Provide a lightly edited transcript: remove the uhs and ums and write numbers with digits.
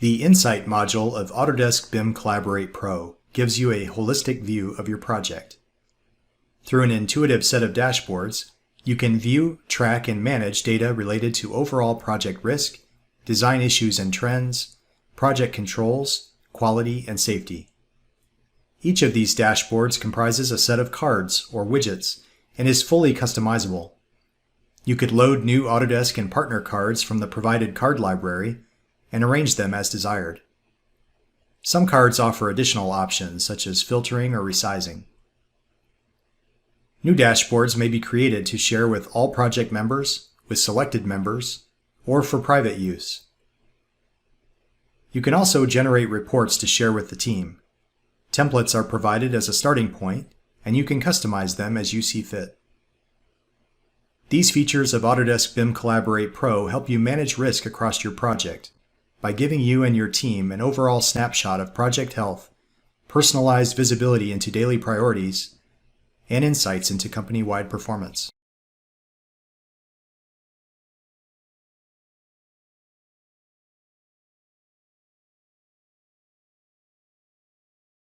The Insight module of Autodesk BIM Collaborate Pro gives you a holistic view of your project. Through an intuitive set of dashboards, you can view, track, and manage data related to overall project risk, design issues and trends, project controls, quality, and safety. Each of these dashboards comprises a set of cards or widgets and is fully customizable. You could load new Autodesk and partner cards from the provided card library and arrange them as desired. Some cards offer additional options such as filtering or resizing. New dashboards may be created to share with all project members, with selected members, or for private use. You can also generate reports to share with the team. Templates are provided as a starting point, and you can customize them as you see fit. These features of Autodesk BIM Collaborate Pro help you manage risk across your project by giving you and your team an overall snapshot of project health, personalized visibility into daily priorities, and insights into company-wide performance.